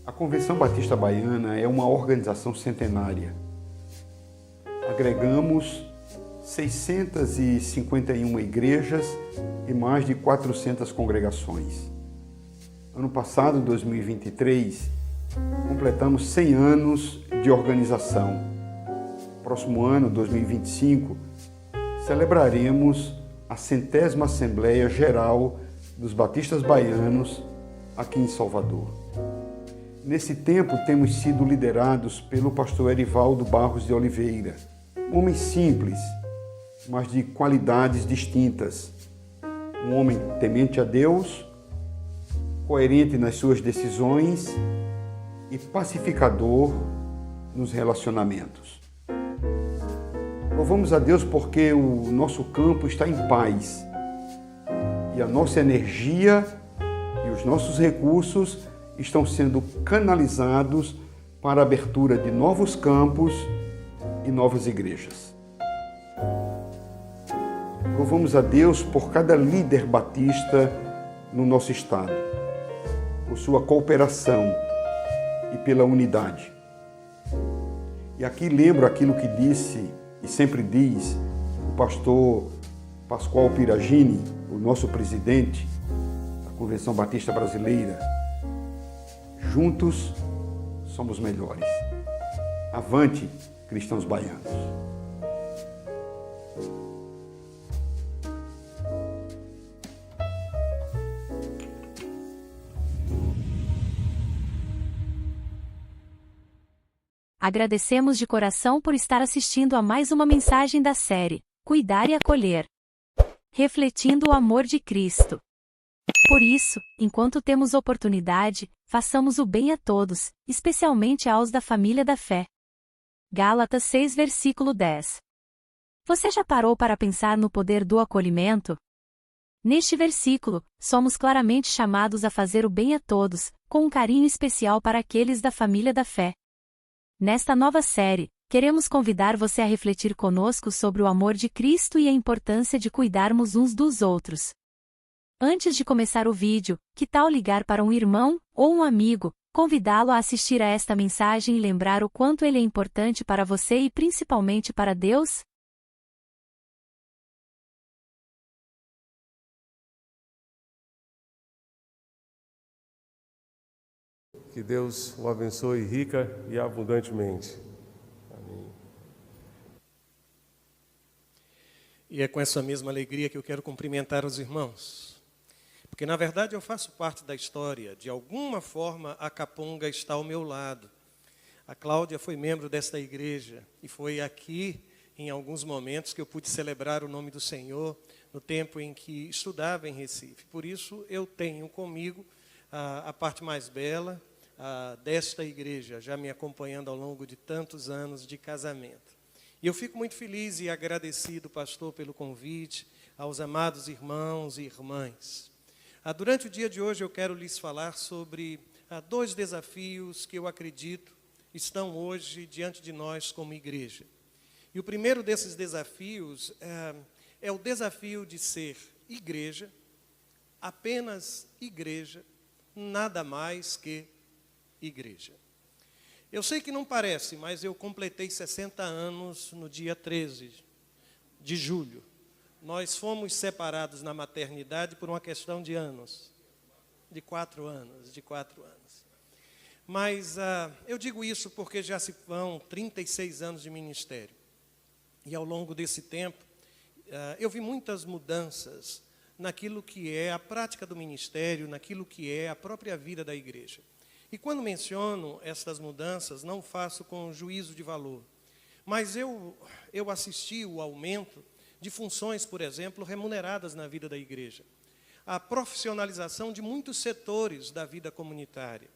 A Convenção Batista Baiana é uma organização centenária. Agregamos 651 igrejas e mais de 400 congregações. Ano passado, 2023, completamos 100 anos de organização. Próximo ano, 2025, celebraremos a 100ª Assembleia Geral dos Batistas Baianos aqui em Salvador. Nesse tempo, temos sido liderados pelo pastor Erivaldo Barros de Oliveira, um homem simples, mas de qualidades distintas. Um homem temente a Deus, coerente nas suas decisões e pacificador nos relacionamentos. Louvamos a Deus porque o nosso campo está em paz e a nossa energia e os nossos recursos estão sendo canalizados para a abertura de novos campos e novas igrejas. Louvamos a Deus por cada líder batista no nosso estado, por sua cooperação e pela unidade. E aqui lembro aquilo que disse e sempre diz o pastor Pascoal Piragini, o nosso presidente da Convenção Batista Brasileira: juntos somos melhores. Avante, cristãos baianos. Agradecemos de coração por estar assistindo a mais uma mensagem da série Cuidar e Acolher, refletindo o amor de Cristo. Por isso, enquanto temos oportunidade, façamos o bem a todos, especialmente aos da família da fé. Gálatas 6, versículo 10. Você já parou para pensar no poder do acolhimento? Neste versículo, somos claramente chamados a fazer o bem a todos, com um carinho especial para aqueles da família da fé. Nesta nova série, queremos convidar você a refletir conosco sobre o amor de Cristo e a importância de cuidarmos uns dos outros. Antes de começar o vídeo, que tal ligar para um irmão ou um amigo, convidá-lo a assistir a esta mensagem e lembrar o quanto ele é importante para você e principalmente para Deus? Que Deus o abençoe rica e abundantemente. Amém. E é com essa mesma alegria que eu quero cumprimentar os irmãos. Porque, na verdade, eu faço parte da história. De alguma forma, a Capunga está ao meu lado. A Cláudia foi membro desta igreja. E foi aqui, em alguns momentos, que eu pude celebrar o nome do Senhor, no tempo em que estudava em Recife. Por isso, eu tenho comigo a parte mais bela desta igreja, já me acompanhando ao longo de tantos anos de casamento. E eu fico muito feliz e agradecido, pastor, pelo convite, aos amados irmãos e irmãs. Durante o dia de hoje eu quero lhes falar sobre 2 desafios que eu acredito estão hoje diante de nós como igreja. E o primeiro desses desafios é o desafio de ser igreja, apenas igreja, nada mais que igreja. Eu sei que não parece, mas eu completei 60 anos no dia 13 de julho. Nós fomos separados na maternidade por uma questão de anos, de 4 anos. Mas eu digo isso porque já se vão 36 anos de ministério. E ao longo desse tempo, eu vi muitas mudanças naquilo que é a prática do ministério, naquilo que é a própria vida da igreja. E quando menciono estas mudanças, não faço com juízo de valor. Mas eu assisti o aumento de funções, por exemplo, remuneradas na vida da igreja. A profissionalização de muitos setores da vida comunitária.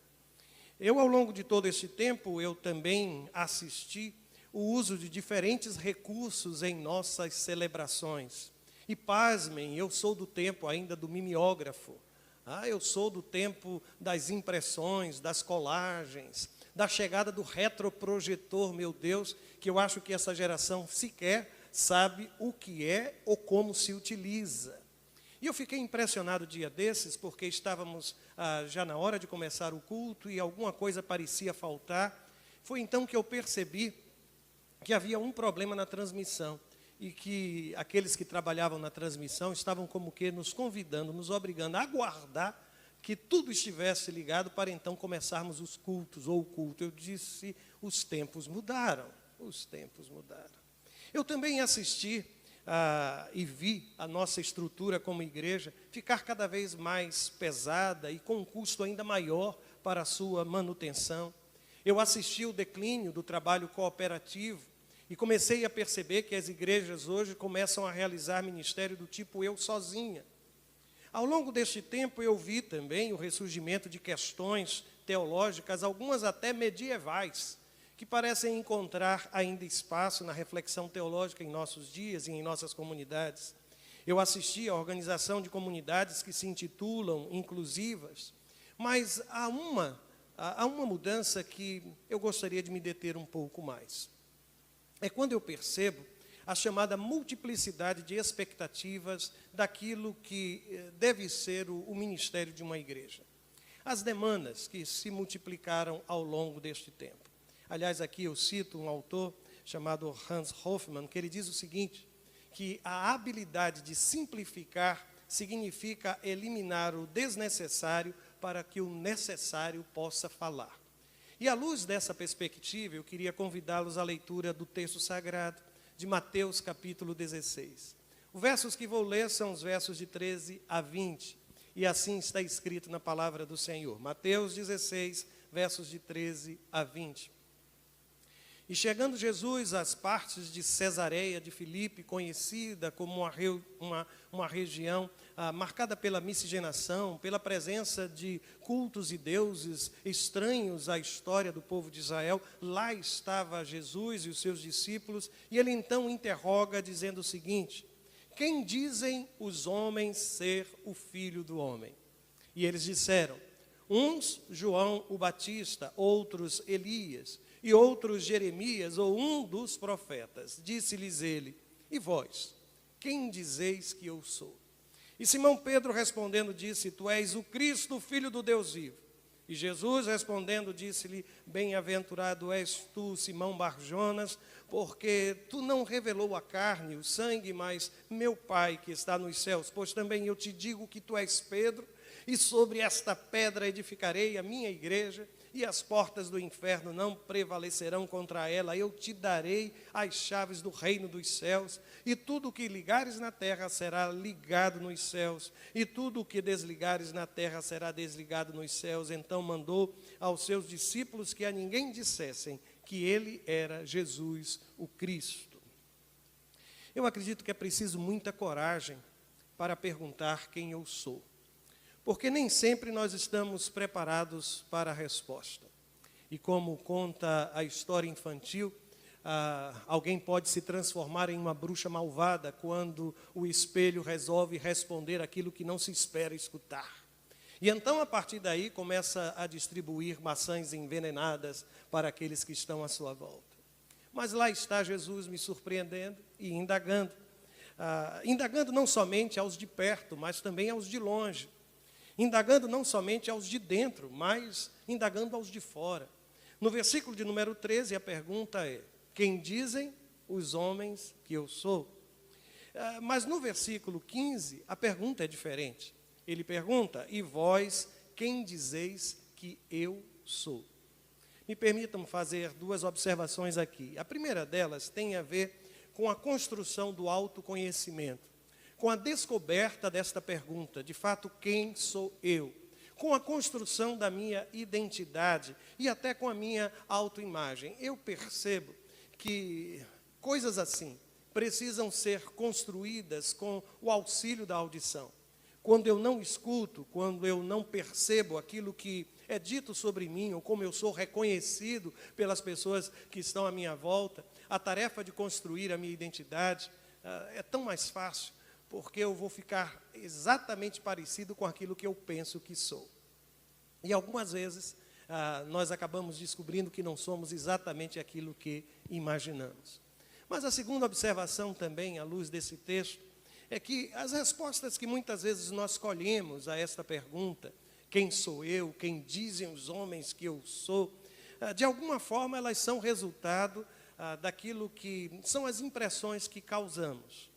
Eu, ao longo de todo esse tempo, eu também assisti o uso de diferentes recursos em nossas celebrações. E pasmem, eu sou do tempo ainda do mimeógrafo. Eu sou do tempo das impressões, das colagens, da chegada do retroprojetor, meu Deus, que eu acho que essa geração sequer sabe o que é ou como se utiliza. E eu fiquei impressionado dia desses, porque estávamos já na hora de começar o culto e alguma coisa parecia faltar. Foi então que eu percebi que havia um problema na transmissão e que aqueles que trabalhavam na transmissão estavam como que nos convidando, nos obrigando a aguardar que tudo estivesse ligado para então começarmos os cultos ou o culto. Eu disse, os tempos mudaram, os tempos mudaram. Eu também assisti e vi a nossa estrutura como igreja ficar cada vez mais pesada e com um custo ainda maior para a sua manutenção. Eu assisti o declínio do trabalho cooperativo e comecei a perceber que as igrejas hoje começam a realizar ministério do tipo eu sozinha. Ao longo deste tempo eu vi também o ressurgimento de questões teológicas, algumas até medievais, que parecem encontrar ainda espaço na reflexão teológica em nossos dias e em nossas comunidades. Eu assisti à organização de comunidades que se intitulam inclusivas, mas há uma mudança que eu gostaria de me deter um pouco mais. É quando eu percebo a chamada multiplicidade de expectativas daquilo que deve ser o ministério de uma igreja. As demandas que se multiplicaram ao longo deste tempo. Aliás, aqui eu cito um autor chamado Hans Hofmann, que ele diz o seguinte, que a habilidade de simplificar significa eliminar o desnecessário para que o necessário possa falar. E à luz dessa perspectiva, eu queria convidá-los à leitura do texto sagrado de Mateus, capítulo 16. Os versos que vou ler são os versos de 13 a 20, e assim está escrito na palavra do Senhor. Mateus 16, versos de 13 a 20. E chegando Jesus às partes de Cesareia de Filipe, conhecida como uma região marcada pela miscigenação, pela presença de cultos e deuses estranhos à história do povo de Israel, lá estava Jesus e os seus discípulos, e ele então interroga dizendo o seguinte, quem dizem os homens ser o Filho do Homem? E eles disseram, uns João o Batista, outros Elias, e outros Jeremias, ou um dos profetas. Disse-lhes ele, e vós, quem dizeis que eu sou? E Simão Pedro respondendo disse, tu és o Cristo, filho do Deus vivo. E Jesus respondendo disse-lhe, bem-aventurado és tu, Simão Barjonas, porque tu não revelou a carne, o sangue, mas meu Pai que está nos céus. Pois também eu te digo que tu és Pedro, e sobre esta pedra edificarei a minha igreja, e as portas do inferno não prevalecerão contra ela. Eu te darei as chaves do reino dos céus, e tudo o que ligares na terra será ligado nos céus, e tudo o que desligares na terra será desligado nos céus. Então mandou aos seus discípulos que a ninguém dissessem que ele era Jesus, o Cristo. Eu acredito que é preciso muita coragem para perguntar quem eu sou. Porque nem sempre nós estamos preparados para a resposta. E como conta a história infantil, alguém pode se transformar em uma bruxa malvada quando o espelho resolve responder aquilo que não se espera escutar. E então, a partir daí, começa a distribuir maçãs envenenadas para aqueles que estão à sua volta. Mas lá está Jesus me surpreendendo e indagando. Indagando não somente aos de perto, mas também aos de longe. Indagando não somente aos de dentro, mas indagando aos de fora. No versículo de número 13, a pergunta é, quem dizem os homens que eu sou? Mas no versículo 15, a pergunta é diferente. Ele pergunta, e vós, quem dizeis que eu sou? Me permitam fazer duas observações aqui. A primeira delas tem a ver com a construção do autoconhecimento. Com a descoberta desta pergunta, de fato, quem sou eu? Com a construção da minha identidade e até com a minha autoimagem. Eu percebo que coisas assim precisam ser construídas com o auxílio da audição. Quando eu não escuto, quando eu não percebo aquilo que é dito sobre mim, ou como eu sou reconhecido pelas pessoas que estão à minha volta, a tarefa de construir a minha identidade é tão mais fácil, porque eu vou ficar exatamente parecido com aquilo que eu penso que sou. E algumas vezes nós acabamos descobrindo que não somos exatamente aquilo que imaginamos. Mas a segunda observação também, à luz desse texto, é que as respostas que muitas vezes nós escolhemos a esta pergunta, quem sou eu, quem dizem os homens que eu sou, de alguma forma elas são resultado daquilo que são as impressões que causamos,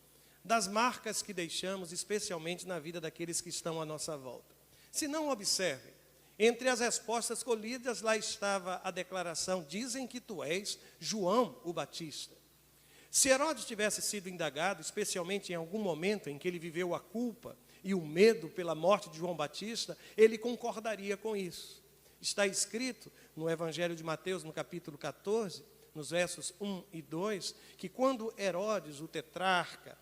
das marcas que deixamos, especialmente na vida daqueles que estão à nossa volta. Se não observem, entre as respostas colhidas, lá estava a declaração, dizem que tu és João o Batista. Se Herodes tivesse sido indagado, especialmente em algum momento em que ele viveu a culpa e o medo pela morte de João Batista, ele concordaria com isso. Está escrito no Evangelho de Mateus, no capítulo 14, nos versos 1 e 2, que quando Herodes, o tetrarca,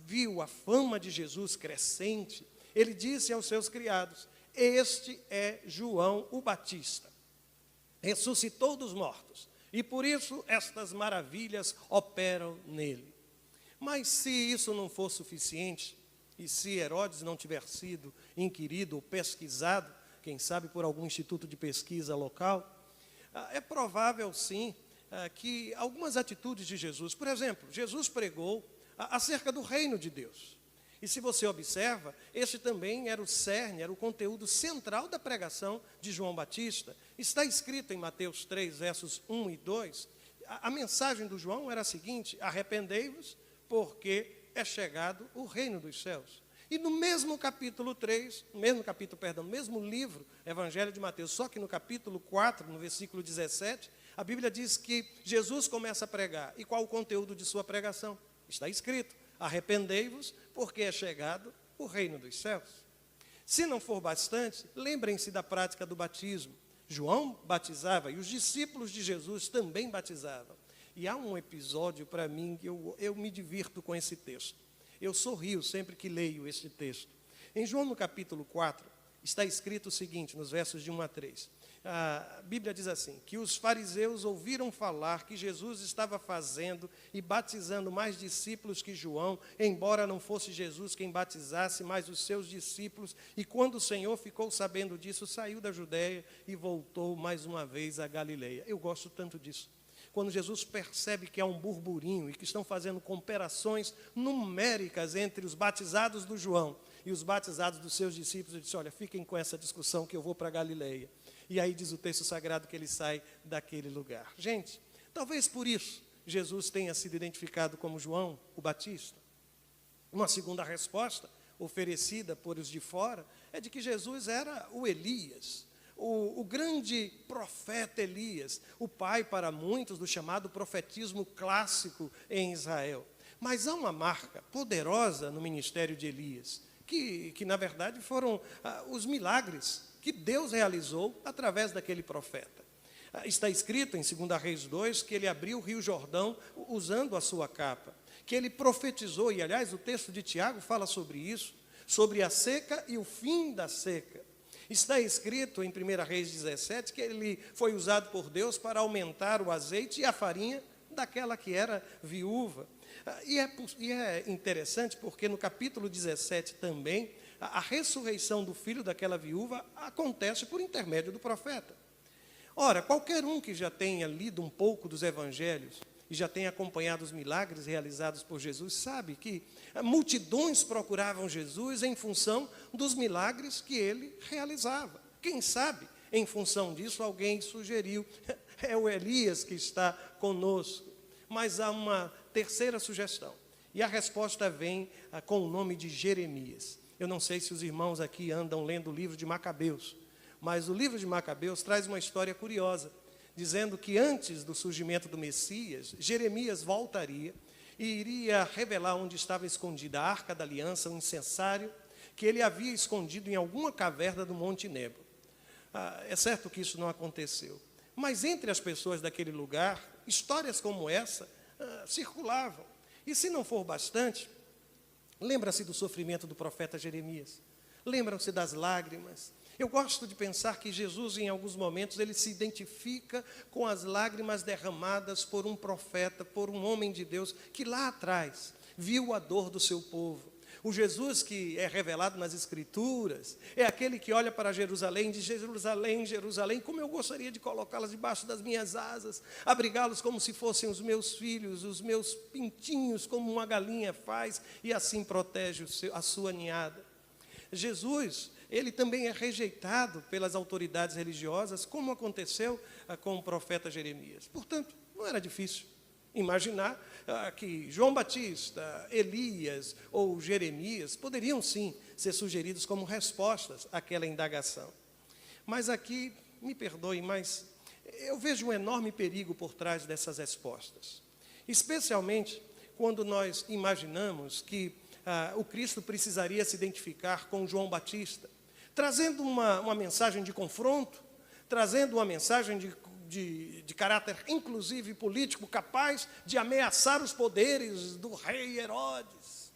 viu a fama de Jesus crescente, ele disse aos seus criados, este é João o Batista, ressuscitou dos mortos, e por isso estas maravilhas operam nele. Mas se isso não for suficiente, e se Herodes não tiver sido inquirido ou pesquisado, quem sabe por algum instituto de pesquisa local, é provável sim que algumas atitudes de Jesus, por exemplo, Jesus pregou acerca do reino de Deus. E se você observa, este também era o cerne, era o conteúdo central da pregação de João Batista. Está escrito em Mateus 3, versos 1 e 2, a mensagem do João era a seguinte, arrependei-vos, porque é chegado o reino dos céus. E no mesmo capítulo 3, no mesmo livro, Evangelho de Mateus, só que no capítulo 4, no versículo 17, a Bíblia diz que Jesus começa a pregar. E qual o conteúdo de sua pregação? Está escrito, arrependei-vos, porque é chegado o reino dos céus. Se não for bastante, lembrem-se da prática do batismo. João batizava e os discípulos de Jesus também batizavam. E há um episódio para mim que eu me divirto com esse texto. Eu sorrio sempre que leio este texto. Em João, no capítulo 4, está escrito o seguinte, nos versos de 1 a 3. A Bíblia diz assim, que os fariseus ouviram falar que Jesus estava fazendo e batizando mais discípulos que João, embora não fosse Jesus quem batizasse, mas os seus discípulos. E quando o Senhor ficou sabendo disso, saiu da Judeia e voltou mais uma vez à Galileia. Eu gosto tanto disso. Quando Jesus percebe que há um burburinho e que estão fazendo comparações numéricas entre os batizados do João e os batizados dos seus discípulos, ele disse, olha, fiquem com essa discussão que eu vou para a Galileia. E aí diz o texto sagrado que ele sai daquele lugar. Gente, talvez por isso Jesus tenha sido identificado como João o Batista. Uma segunda resposta oferecida por os de fora é de que Jesus era o Elias, o grande profeta Elias, o pai para muitos do chamado profetismo clássico em Israel. Mas há uma marca poderosa no ministério de Elias, que na verdade foram os milagres que Deus realizou através daquele profeta. Está escrito em 2 Reis 2 que ele abriu o Rio Jordão usando a sua capa, que ele profetizou, e aliás o texto de Tiago fala sobre isso, sobre a seca e o fim da seca. Está escrito em 1 Reis 17 que ele foi usado por Deus para aumentar o azeite e a farinha daquela que era viúva. E é interessante porque no capítulo 17 também, a ressurreição do filho daquela viúva acontece por intermédio do profeta. Ora, qualquer um que já tenha lido um pouco dos evangelhos e já tenha acompanhado os milagres realizados por Jesus, sabe que multidões procuravam Jesus em função dos milagres que ele realizava. Quem sabe, em função disso, alguém sugeriu, é o Elias que está conosco. Mas há uma terceira sugestão, e a resposta vem com o nome de Jeremias. Eu não sei se os irmãos aqui andam lendo o livro de Macabeus, mas o livro de Macabeus traz uma história curiosa, dizendo que antes do surgimento do Messias, Jeremias voltaria e iria revelar onde estava escondida a Arca da Aliança, um incensário que ele havia escondido em alguma caverna do Monte Nebo. É certo que isso não aconteceu, mas entre as pessoas daquele lugar, histórias como essa circulavam. E se não for bastante, lembra-se do sofrimento do profeta Jeremias, lembram-se das lágrimas. Eu gosto de pensar que Jesus, em alguns momentos, ele se identifica com as lágrimas derramadas por um profeta, por um homem de Deus, que lá atrás viu a dor do seu povo. O Jesus que é revelado nas Escrituras é aquele que olha para Jerusalém e diz: Jerusalém, Jerusalém, como eu gostaria de colocá-las debaixo das minhas asas, abrigá-los como se fossem os meus filhos, os meus pintinhos, como uma galinha faz, e assim protege a sua ninhada. Jesus, ele também é rejeitado pelas autoridades religiosas, como aconteceu com o profeta Jeremias. Portanto, não era difícil imaginar que João Batista, Elias ou Jeremias poderiam sim ser sugeridos como respostas àquela indagação. Mas aqui, me perdoe, mas eu vejo um enorme perigo por trás dessas respostas. Especialmente quando nós imaginamos que o Cristo precisaria se identificar com João Batista, trazendo uma mensagem de confronto, trazendo uma mensagem de caráter inclusive político, capaz de ameaçar os poderes do rei Herodes.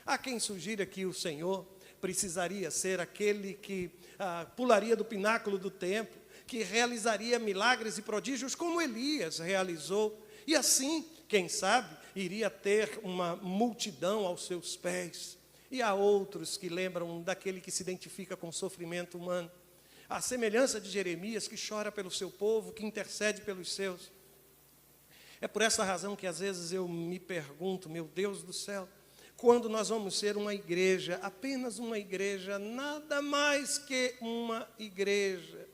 Há quem sugira que o Senhor precisaria ser aquele que pularia do pináculo do templo, que realizaria milagres e prodígios como Elias realizou, e assim, quem sabe, iria ter uma multidão aos seus pés. E há outros que lembram daquele que se identifica com o sofrimento humano, a semelhança de Jeremias, que chora pelo seu povo, que intercede pelos seus. É por essa razão que às vezes eu me pergunto, meu Deus do céu, quando nós vamos ser uma igreja, apenas uma igreja, nada mais que uma igreja.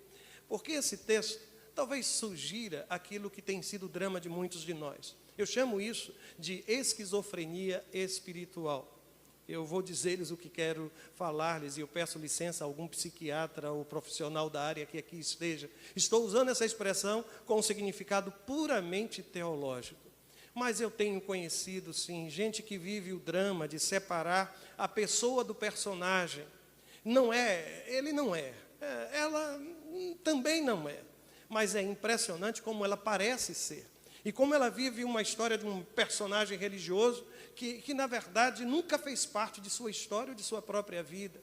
Porque esse texto talvez sugira aquilo que tem sido o drama de muitos de nós. Eu chamo isso de esquizofrenia espiritual. Eu vou dizer-lhes o que quero falar-lhes, e eu peço licença a algum psiquiatra ou profissional da área que aqui esteja. Estou usando essa expressão com um significado puramente teológico. Mas eu tenho conhecido, sim, gente que vive o drama de separar a pessoa do personagem. Ele não é. Ela também não é. Mas é impressionante como ela parece ser. E como ela vive uma história de um personagem religioso que na verdade, nunca fez parte de sua história ou de sua própria vida.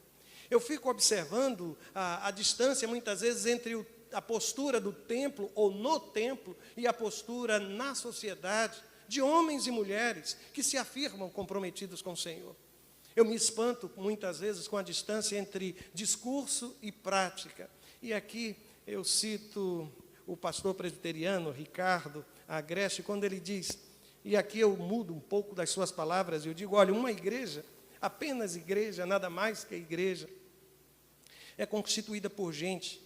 Eu fico observando a distância, muitas vezes, entre a postura do templo ou no templo e a postura na sociedade de homens e mulheres que se afirmam comprometidos com o Senhor. Eu me espanto, muitas vezes, com a distância entre discurso e prática. E aqui eu cito o pastor presbiteriano, Ricardo Agreste, quando ele diz, e aqui eu mudo um pouco das suas palavras, eu digo, olha, uma igreja, apenas igreja, nada mais que igreja, é constituída por gente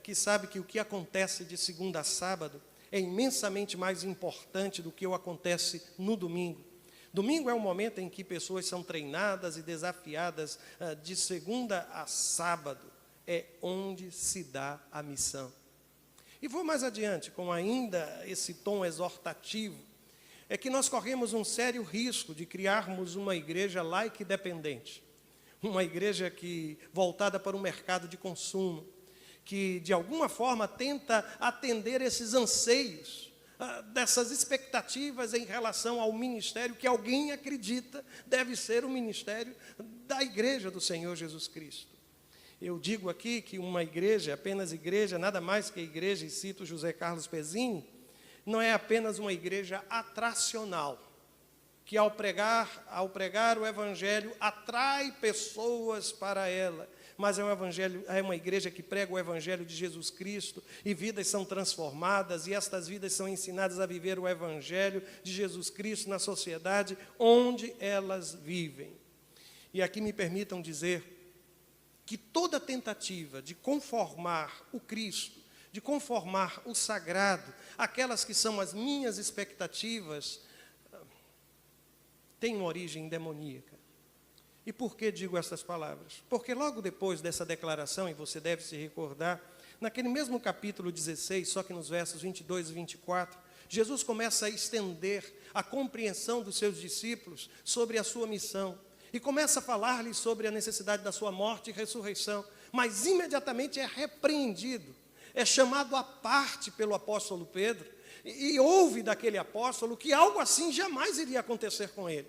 que sabe que o que acontece de segunda a sábado é imensamente mais importante do que o que acontece no domingo. Domingo é o momento em que pessoas são treinadas e desafiadas de segunda a sábado, é onde se dá a missão. E vou mais adiante, com ainda esse tom exortativo, é que nós corremos um sério risco de criarmos uma igreja laica e dependente. Uma igreja voltada para o mercado de consumo, que de alguma forma tenta atender esses anseios, dessas expectativas em relação ao ministério que alguém acredita deve ser o ministério da igreja do Senhor Jesus Cristo. Eu digo aqui que uma igreja, apenas igreja, nada mais que igreja, e cito José Carlos Pezzini, não é apenas uma igreja atracional, que ao pregar o evangelho atrai pessoas para ela, mas é uma igreja que prega o evangelho de Jesus Cristo e vidas são transformadas e estas vidas são ensinadas a viver o evangelho de Jesus Cristo na sociedade onde elas vivem. E aqui me permitam dizer que toda tentativa de conformar o Cristo, de conformar o sagrado, aquelas que são as minhas expectativas, tem uma origem demoníaca. E por que digo essas palavras? Porque logo depois dessa declaração, e você deve se recordar, naquele mesmo capítulo 16, só que nos versos 22 e 24, Jesus começa a estender a compreensão dos seus discípulos sobre a sua missão, e começa a falar-lhes sobre a necessidade da sua morte e ressurreição, mas imediatamente é repreendido, é chamado à parte pelo apóstolo Pedro, e ouve daquele apóstolo que algo assim jamais iria acontecer com ele.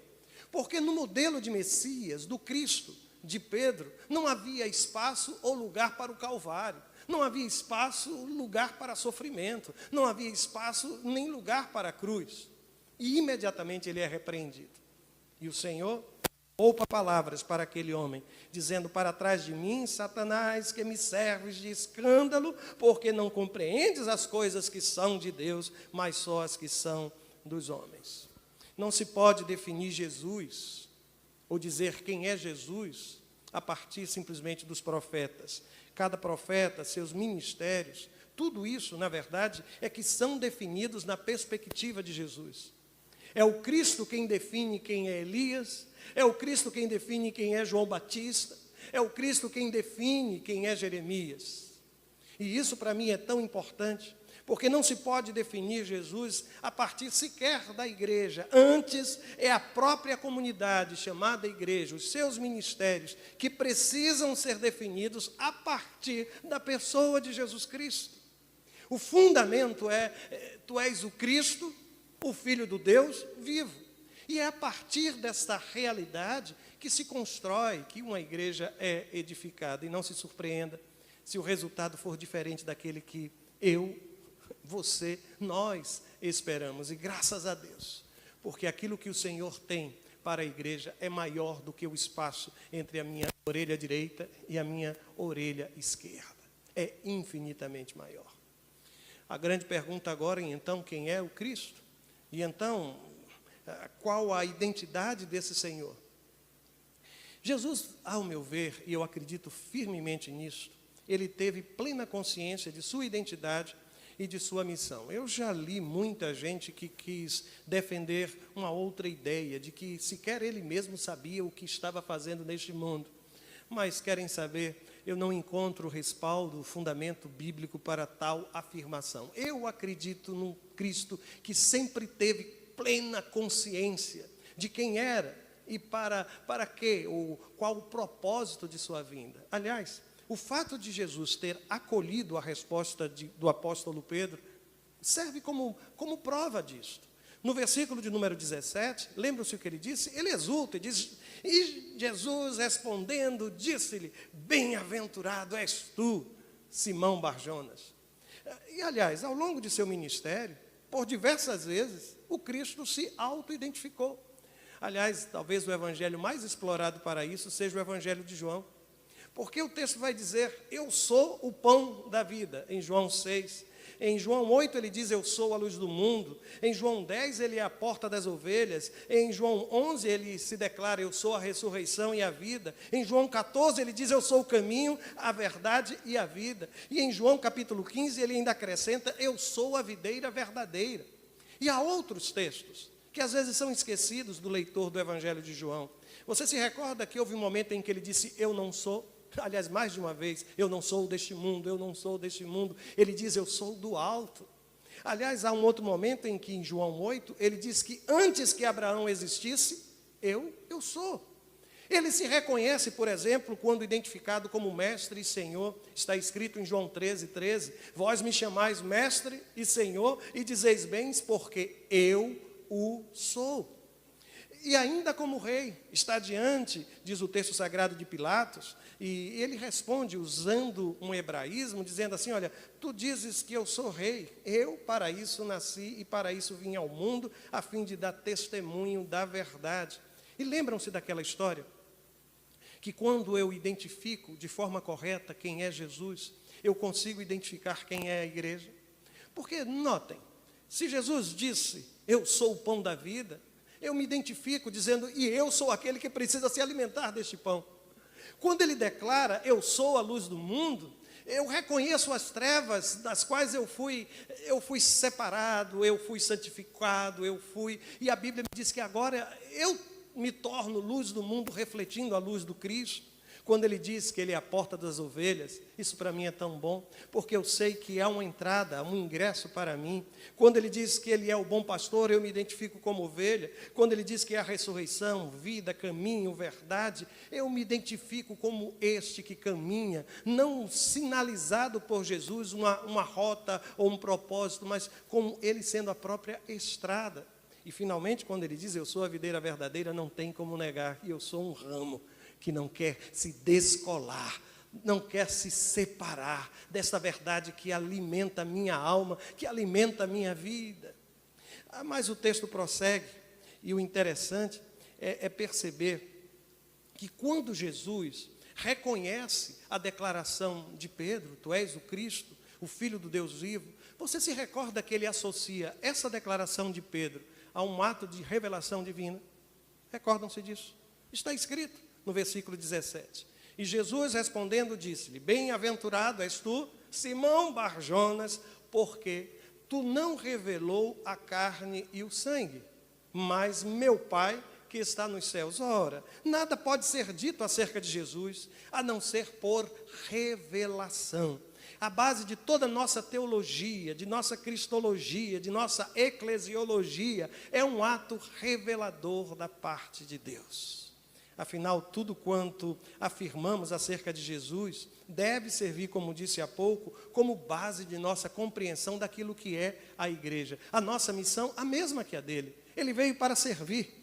Porque no modelo de Messias, do Cristo, de Pedro, não havia espaço ou lugar para o Calvário, não havia espaço, lugar para sofrimento, não havia espaço nem lugar para a cruz. E imediatamente ele é repreendido. E o Senhor poupa palavras para aquele homem, dizendo: para trás de mim, Satanás, que me serves de escândalo, porque não compreendes as coisas que são de Deus, mas só as que são dos homens. Não se pode definir Jesus, ou dizer quem é Jesus, a partir simplesmente dos profetas. Cada profeta, seus ministérios, tudo isso, na verdade, é que são definidos na perspectiva de Jesus. É o Cristo quem define quem é Elias, é o Cristo quem define quem é João Batista, é o Cristo quem define quem é Jeremias. E isso para mim é tão importante, porque não se pode definir Jesus a partir sequer da igreja. Antes, é a própria comunidade chamada igreja, os seus ministérios, que precisam ser definidos a partir da pessoa de Jesus Cristo. O fundamento é: tu és o Cristo, o Filho do Deus vivo. E é a partir desta realidade que se constrói, que uma igreja é edificada. E não se surpreenda se o resultado for diferente daquele que eu, você, nós esperamos. E graças a Deus, porque aquilo que o Senhor tem para a igreja é maior do que o espaço entre a minha orelha direita e a minha orelha esquerda. É infinitamente maior. A grande pergunta agora é, então, quem é o Cristo? E então, qual a identidade desse Senhor? Jesus, ao meu ver, e eu acredito firmemente nisso, ele teve plena consciência de sua identidade e de sua missão. Eu já li muita gente que quis defender uma outra ideia, de que sequer ele mesmo sabia o que estava fazendo neste mundo. Mas querem saber, eu não encontro respaldo, fundamento bíblico para tal afirmação. Eu acredito num Cristo que sempre teve plena consciência de quem era e para quê, ou qual o propósito de sua vinda. Aliás, o fato de Jesus ter acolhido a resposta do apóstolo Pedro serve como prova disto. No versículo de número 17, lembram-se o que ele disse? Ele exulta e diz: e Jesus respondendo, disse-lhe: bem-aventurado és tu, Simão Barjonas. E, aliás, ao longo de seu ministério, por diversas vezes, o Cristo se auto-identificou. Aliás, talvez o evangelho mais explorado para isso seja o evangelho de João. Porque o texto vai dizer: eu sou o pão da vida, em João 6. Em João 8 ele diz: eu sou a luz do mundo. Em João 10 ele é a porta das ovelhas. Em João 11 ele se declara: eu sou a ressurreição e a vida. Em João 14 ele diz: eu sou o caminho, a verdade e a vida. E em João capítulo 15 ele ainda acrescenta: eu sou a videira verdadeira. E há outros textos que às vezes são esquecidos do leitor do evangelho de João. Você se recorda que houve um momento em que ele disse: eu não sou? Aliás, mais de uma vez: eu não sou deste mundo, eu não sou deste mundo. Ele diz: eu sou do alto. Aliás, há um outro momento em que, em João 8, ele diz que antes que Abraão existisse, eu sou. Ele se reconhece, por exemplo, quando identificado como mestre e senhor. Está escrito em João 13:13, vós me chamais mestre e senhor, e dizeis bem, porque eu o sou. E ainda como rei, está diante, diz o texto sagrado, de Pilatos, e ele responde usando um hebraísmo, dizendo assim: olha, tu dizes que eu sou rei, eu para isso nasci e para isso vim ao mundo, a fim de dar testemunho da verdade. E lembram-se daquela história? Que quando eu identifico de forma correta quem é Jesus, eu consigo identificar quem é a igreja. Porque, notem, se Jesus disse: eu sou o pão da vida, eu me identifico dizendo: e eu sou aquele que precisa se alimentar deste pão. Quando ele declara: eu sou a luz do mundo, eu reconheço as trevas das quais eu fui separado, eu fui santificado, e a Bíblia me diz que agora eu me torno luz do mundo, refletindo a luz do Cristo. Quando ele diz que ele é a porta das ovelhas, isso para mim é tão bom, porque eu sei que há uma entrada, um ingresso para mim. Quando ele diz que ele é o bom pastor, eu me identifico como ovelha. Quando ele diz que é a ressurreição, vida, caminho, verdade, eu me identifico como este que caminha, não sinalizado por Jesus uma rota ou um propósito, mas como ele sendo a própria estrada. E finalmente, quando ele diz: eu sou a videira verdadeira, não tem como negar, e eu sou um ramo que não quer se descolar, não quer se separar desta verdade que alimenta a minha alma, que alimenta a minha vida. Mas o texto prossegue, e o interessante é perceber que quando Jesus reconhece a declaração de Pedro, tu és o Cristo, o Filho do Deus vivo, você se recorda que ele associa essa declaração de Pedro a um ato de revelação divina? Recordam-se disso? Está escrito no versículo 17. E Jesus respondendo disse-lhe, bem-aventurado és tu, Simão Barjonas, porque tu não revelou a carne e o sangue, mas meu Pai que está nos céus. Ora, nada pode ser dito acerca de Jesus, a não ser por revelação. A base de toda a nossa teologia, de nossa cristologia, de nossa eclesiologia, é um ato revelador da parte de Deus. Afinal, tudo quanto afirmamos acerca de Jesus deve servir, como disse há pouco, como base de nossa compreensão daquilo que é a igreja. A nossa missão, a mesma que a dele. Ele veio para servir.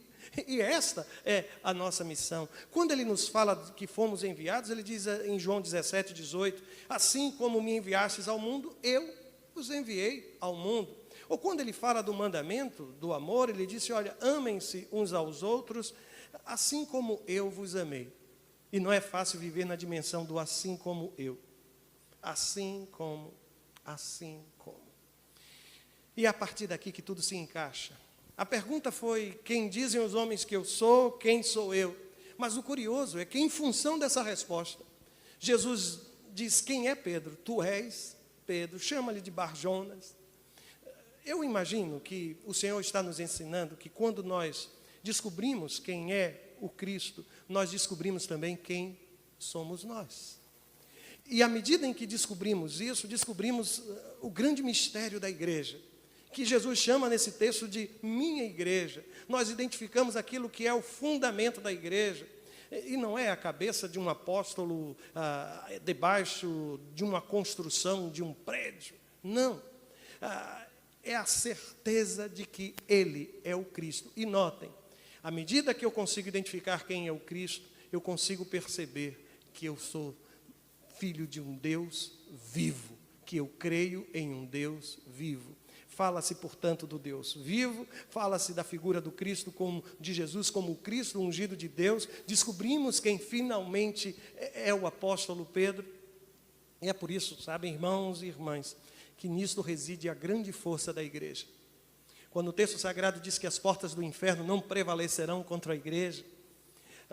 E esta é a nossa missão. Quando ele nos fala que fomos enviados, ele diz em João 17, 18, assim como me enviastes ao mundo, eu os enviei ao mundo. Ou quando ele fala do mandamento, do amor, ele disse, olha, amem-se uns aos outros, assim como eu vos amei. E não é fácil viver na dimensão do assim como eu. Assim como. E é a partir daqui que tudo se encaixa. A pergunta foi, quem dizem os homens que eu sou, quem sou eu? Mas o curioso é que, em função dessa resposta, Jesus diz, quem é Pedro? Tu és Pedro, chama-lhe de Barjonas. Eu imagino que o Senhor está nos ensinando que quando nós descobrimos quem é o Cristo, nós descobrimos também quem somos nós. E à medida em que descobrimos isso, descobrimos o grande mistério da igreja, que Jesus chama nesse texto de minha igreja. Nós identificamos aquilo que é o fundamento da igreja, e não é a cabeça de um apóstolo debaixo de uma construção, de um prédio, não. É a certeza de que Ele é o Cristo. E notem, à medida que eu consigo identificar quem é o Cristo, eu consigo perceber que eu sou filho de um Deus vivo, que eu creio em um Deus vivo. Fala-se, portanto, do Deus vivo, fala-se da figura do Cristo, de Jesus como o Cristo ungido de Deus. Descobrimos quem finalmente é o apóstolo Pedro. E é por isso, sabem, irmãos e irmãs, que nisto reside a grande força da igreja. Quando o texto sagrado diz que as portas do inferno não prevalecerão contra a igreja,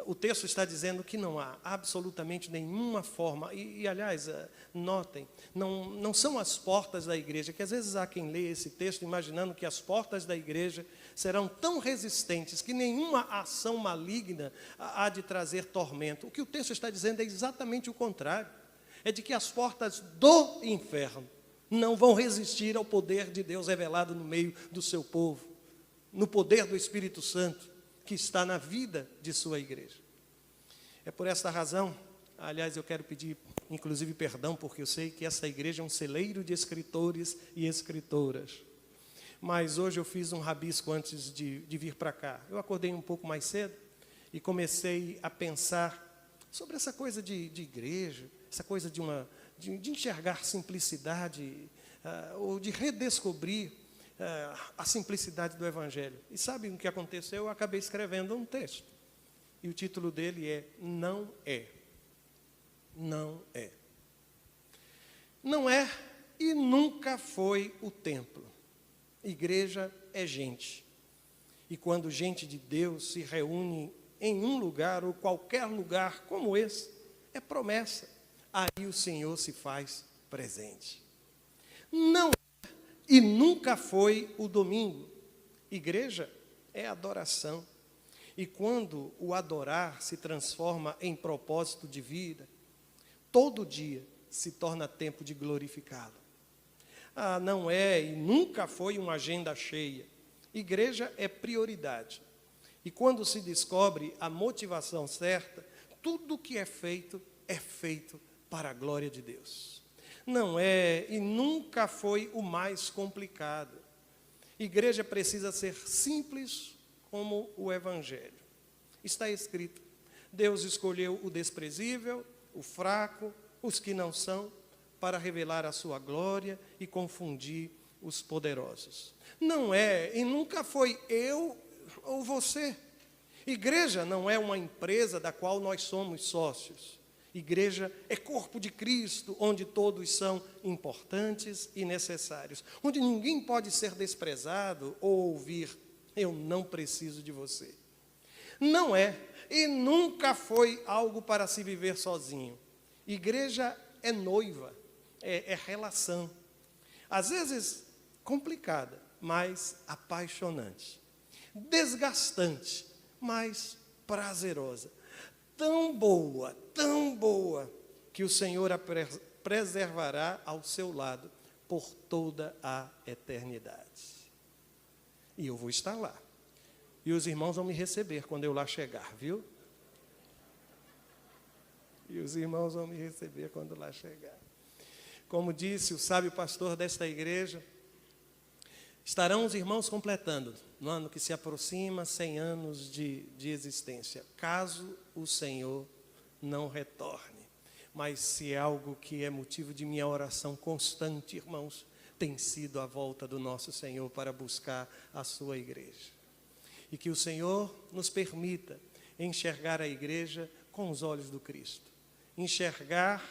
o texto está dizendo que não há absolutamente nenhuma forma, aliás, notem, não são as portas da igreja, que às vezes há quem lê esse texto imaginando que as portas da igreja serão tão resistentes que nenhuma ação maligna há de trazer tormento. O que o texto está dizendo é exatamente o contrário, é de que as portas do inferno não vão resistir ao poder de Deus revelado no meio do seu povo, no poder do Espírito Santo, que está na vida de sua igreja. É por esta razão, aliás, eu quero pedir, inclusive, perdão, porque eu sei que essa igreja é um celeiro de escritores e escritoras. Mas hoje eu fiz um rabisco antes de vir para cá. Eu acordei um pouco mais cedo e comecei a pensar sobre essa coisa de igreja, essa coisa de enxergar simplicidade, ou de redescobrir a simplicidade do Evangelho. E sabe o que aconteceu? Eu acabei escrevendo um texto. E o título dele é Não é. Não é. Não é e nunca foi o templo. Igreja é gente. E quando gente de Deus se reúne em um lugar ou qualquer lugar como esse, é promessa. Aí o Senhor se faz presente. Não e nunca foi o domingo. Igreja é adoração. E quando o adorar se transforma em propósito de vida, todo dia se torna tempo de glorificá-lo. Não é e nunca foi uma agenda cheia. Igreja é prioridade. E quando se descobre a motivação certa, tudo que é feito para a glória de Deus. Não é e nunca foi o mais complicado. Igreja precisa ser simples como o Evangelho. Está escrito, Deus escolheu o desprezível, o fraco, os que não são, para revelar a sua glória e confundir os poderosos. Não é e nunca foi eu ou você. Igreja não é uma empresa da qual nós somos sócios. Igreja é corpo de Cristo, onde todos são importantes e necessários, onde ninguém pode ser desprezado ou ouvir: eu não preciso de você. Não é e nunca foi algo para se viver sozinho. Igreja é noiva, é relação. Às vezes complicada, mas apaixonante. Desgastante, mas prazerosa. Tão boa, que o Senhor a preservará ao seu lado por toda a eternidade. E eu vou estar lá. E os irmãos vão me receber quando eu lá chegar, viu? E os irmãos vão me receber quando lá chegar. Como disse o sábio pastor desta igreja, estarão os irmãos completando, no ano que se aproxima, 100 anos de existência, caso o Senhor não retorne. Mas se é algo que é motivo de minha oração constante, irmãos, tem sido a volta do nosso Senhor para buscar a sua igreja. E que o Senhor nos permita enxergar a igreja com os olhos do Cristo, enxergar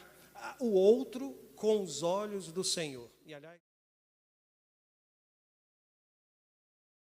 o outro com os olhos do Senhor. E, aliás,